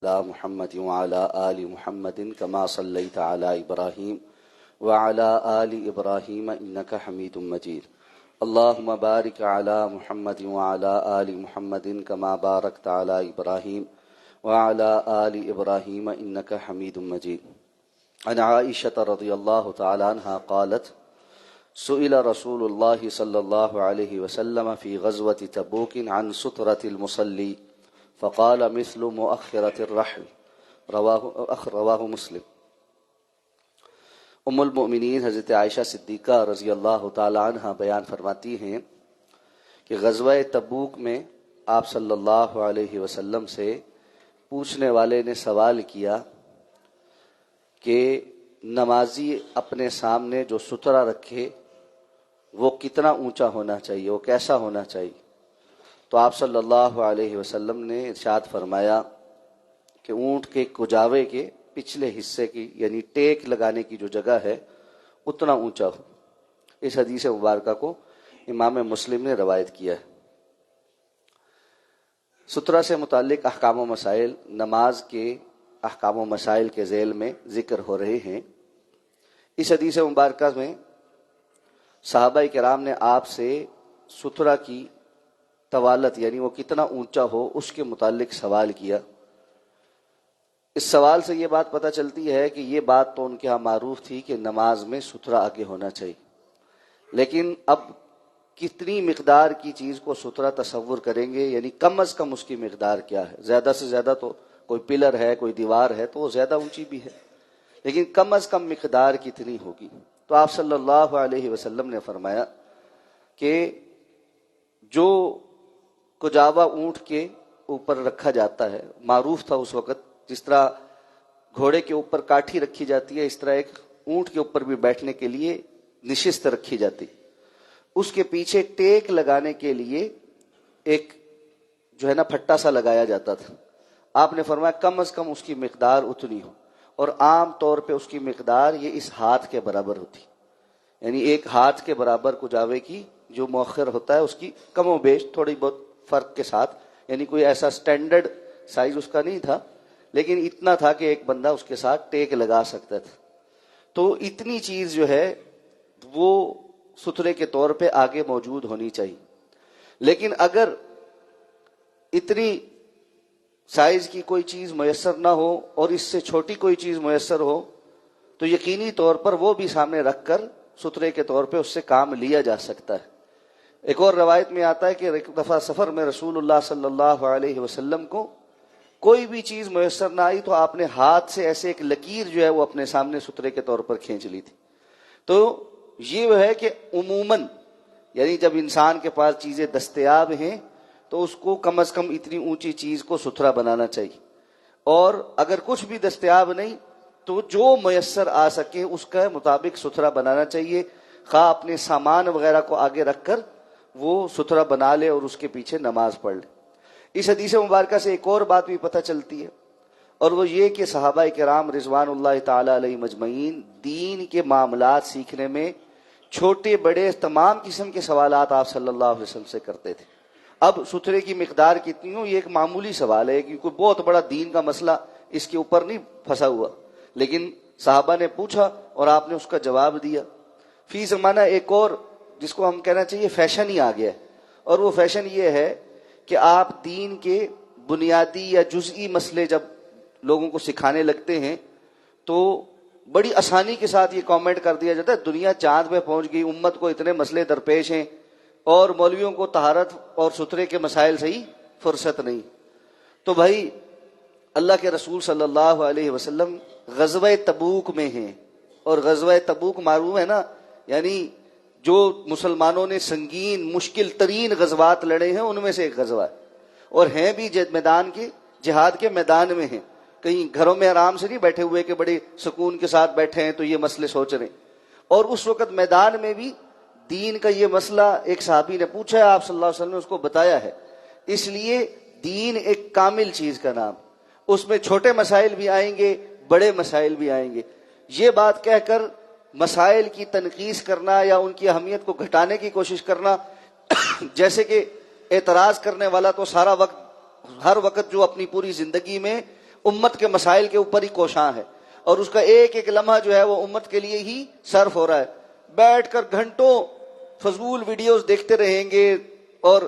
على محمد وعلى آل محمد كما صليت على إبراهيم وعلى آل إبراهيم إنك حميد مجيد اللهم بارك على محمد وعلى آل محمد كما باركت على إبراهيم وعلى آل إبراهيم إنك حميد مجيد عن عائشة رضي الله تعالى عنها قالت سئل رسول الله صلى الله عليه وسلم في غزوة تبوك عن سترة المصلي فقال مثل مؤخرة الرحل رواہ مسلم۔ ام المؤمنین حضرت عائشہ صدیقہ رضی اللہ تعالی عنہ بیان فرماتی ہیں کہ غزوہ تبوک میں آپ صلی اللہ علیہ وسلم سے پوچھنے والے نے سوال کیا کہ نمازی اپنے سامنے جو سترہ رکھے وہ کتنا اونچا ہونا چاہیے، وہ کیسا ہونا چاہیے؟ تو آپ صلی اللہ علیہ وسلم نے ارشاد فرمایا کہ اونٹ کے کجاوے کے پچھلے حصے کی یعنی ٹیک لگانے کی جو جگہ ہے اتنا اونچا ہو۔ اس حدیث مبارکہ کو امام مسلم نے روایت کیا ہے۔ سترہ سے متعلق احکام و مسائل نماز کے احکام و مسائل کے ذیل میں ذکر ہو رہے ہیں۔ اس حدیث مبارکہ میں صحابہ کرام نے آپ سے سترہ کی طوالت یعنی وہ کتنا اونچا ہو اس کے متعلق سوال کیا۔ اس سوال سے یہ بات پتہ چلتی ہے کہ یہ بات تو ان کے ہاں معروف تھی کہ نماز میں سترہ آگے ہونا چاہیے، لیکن اب کتنی مقدار کی چیز کو سترہ تصور کریں گے، یعنی کم از کم اس کی مقدار کیا ہے؟ زیادہ سے زیادہ تو کوئی پلر ہے، کوئی دیوار ہے تو وہ زیادہ اونچی بھی ہے، لیکن کم از کم مقدار کتنی ہوگی؟ تو آپ صلی اللہ علیہ وسلم نے فرمایا کہ جو کجاوا اونٹ کے اوپر رکھا جاتا ہے، معروف تھا اس وقت جس طرح گھوڑے کے اوپر کاٹھی رکھی جاتی ہے اس طرح ایک اونٹ کے اوپر بھی بیٹھنے کے لیے نشست رکھی جاتی، اس کے پیچھے ٹیک لگانے کے لیے ایک جو ہے نا پھٹا سا لگایا جاتا تھا۔ آپ نے فرمایا کم از کم اس کی مقدار اتنی ہو، اور عام طور پہ اس کی مقدار یہ اس ہاتھ کے برابر ہوتی، یعنی ایک ہاتھ کے برابر کجاوے کی جو مؤخر ہوتا ہے اس کی کم و بیش تھوڑی بہت فرق کے ساتھ، یعنی کوئی ایسا سٹینڈرڈ سائز اس کا نہیں تھا، لیکن اتنا تھا کہ ایک بندہ اس کے ساتھ ٹیک لگا سکتا تھا۔ تو اتنی چیز جو ہے وہ سترے کے طور پہ آگے موجود ہونی چاہیے، لیکن اگر اتنی سائز کی کوئی چیز میسر نہ ہو اور اس سے چھوٹی کوئی چیز میسر ہو تو یقینی طور پر وہ بھی سامنے رکھ کر سترے کے طور پہ اس سے کام لیا جا سکتا ہے۔ ایک اور روایت میں آتا ہے کہ ایک دفعہ سفر میں رسول اللہ صلی اللہ علیہ وسلم کو کوئی بھی چیز میسر نہ آئی تو آپ نے ہاتھ سے ایسے ایک لکیر جو ہے وہ اپنے سامنے سترے کے طور پر کھینچ لی تھی۔ تو یہ وہ ہے کہ عموماً یعنی جب انسان کے پاس چیزیں دستیاب ہیں تو اس کو کم از کم اتنی اونچی چیز کو ستھرا بنانا چاہیے، اور اگر کچھ بھی دستیاب نہیں تو جو میسر آ سکے اس کا مطابق ستھرا بنانا چاہیے، خواہ اپنے سامان وغیرہ کو آگے رکھ کر وہ ستھرا بنا لے اور اس کے پیچھے نماز پڑھ لے۔ اس حدیث مبارکہ سے ایک اور بات بھی پتہ چلتی ہے، اور وہ یہ کہ صحابہ کرام رضوان اللہ تعالی علیہ مجمعین دین کے معاملات سیکھنے میں چھوٹے بڑے تمام قسم کے سوالات آپ صلی اللہ علیہ وسلم سے کرتے تھے۔ اب سترے کی مقدار کتنی ہو یہ ایک معمولی سوال ہے، کہ کوئی بہت بڑا دین کا مسئلہ اس کے اوپر نہیں پھنسا ہوا، لیکن صحابہ نے پوچھا اور آپ نے اس کا جواب دیا۔ فی زمانہ ایک اور جس کو ہم کہنا چاہیے فیشن ہی آ گیا ہے، اور وہ فیشن یہ ہے کہ آپ دین کے بنیادی یا جزئی مسئلے جب لوگوں کو سکھانے لگتے ہیں تو بڑی آسانی کے ساتھ یہ کامنٹ کر دیا جاتا ہے دنیا چاند پہ پہنچ گئی، امت کو اتنے مسئلے درپیش ہیں اور مولویوں کو طہارت اور سترے کے مسائل سے ہی فرصت نہیں۔ تو بھائی اللہ کے رسول صلی اللہ علیہ وسلم غزوہ تبوک میں ہیں، اور غزوہ تبوک معلوم ہے نا، یعنی جو مسلمانوں نے سنگین مشکل ترین غزوات لڑے ہیں ان میں سے ایک غزوہ ہے، اور ہیں بھی میدان کے جہاد کے میدان میں ہیں، کہیں گھروں میں آرام سے نہیں بیٹھے ہوئے کہ بڑے سکون کے ساتھ بیٹھے ہیں تو یہ مسئلے سوچ رہے ہیں، اور اس وقت میدان میں بھی دین کا یہ مسئلہ ایک صحابی نے پوچھا ہے، آپ صلی اللہ علیہ وسلم نے اس کو بتایا ہے۔ اس لیے دین ایک کامل چیز کا نام، اس میں چھوٹے مسائل بھی آئیں گے، بڑے مسائل بھی آئیں گے۔ یہ بات کہہ کر مسائل کی تنقیص کرنا یا ان کی اہمیت کو گھٹانے کی کوشش کرنا، جیسے کہ اعتراض کرنے والا تو سارا وقت ہر وقت جو اپنی پوری زندگی میں امت کے مسائل کے اوپر ہی کوشاں ہے، اور اس کا ایک ایک لمحہ جو ہے وہ امت کے لیے ہی صرف ہو رہا ہے۔ بیٹھ کر گھنٹوں فضول ویڈیوز دیکھتے رہیں گے اور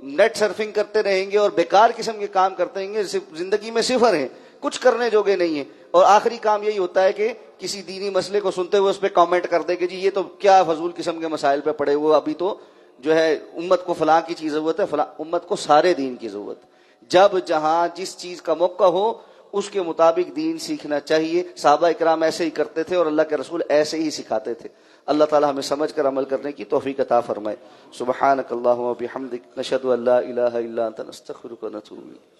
نیٹ سرفنگ کرتے رہیں گے اور بیکار قسم کے کام کرتے رہیں گے، زندگی میں صفر ہیں، کچھ کرنے جوگے نہیں ہیں، اور آخری کام یہی ہوتا ہے کہ کسی دینی مسئلے کو سنتے ہوئے اس پہ کامنٹ کر دے کہ جی یہ تو کیا فضول قسم کے مسائل پہ پڑے ہوئے، ابھی تو جو ہے امت کو فلاں کی چیز ضرورت ہے، فلاں امت کو سارے دین کی ضرورت۔ جب جہاں جس چیز کا موقع ہو اس کے مطابق دین سیکھنا چاہیے۔ صحابہ اکرام ایسے ہی کرتے تھے اور اللہ کے رسول ایسے ہی سکھاتے تھے۔ اللہ تعالی ہمیں سمجھ کر عمل کرنے کی توفیق عطا فرمائے۔ سبحانک اللہم و بحمدک، نشہد ان لا الہ الا انت، نستغفرک و نتوب الیک۔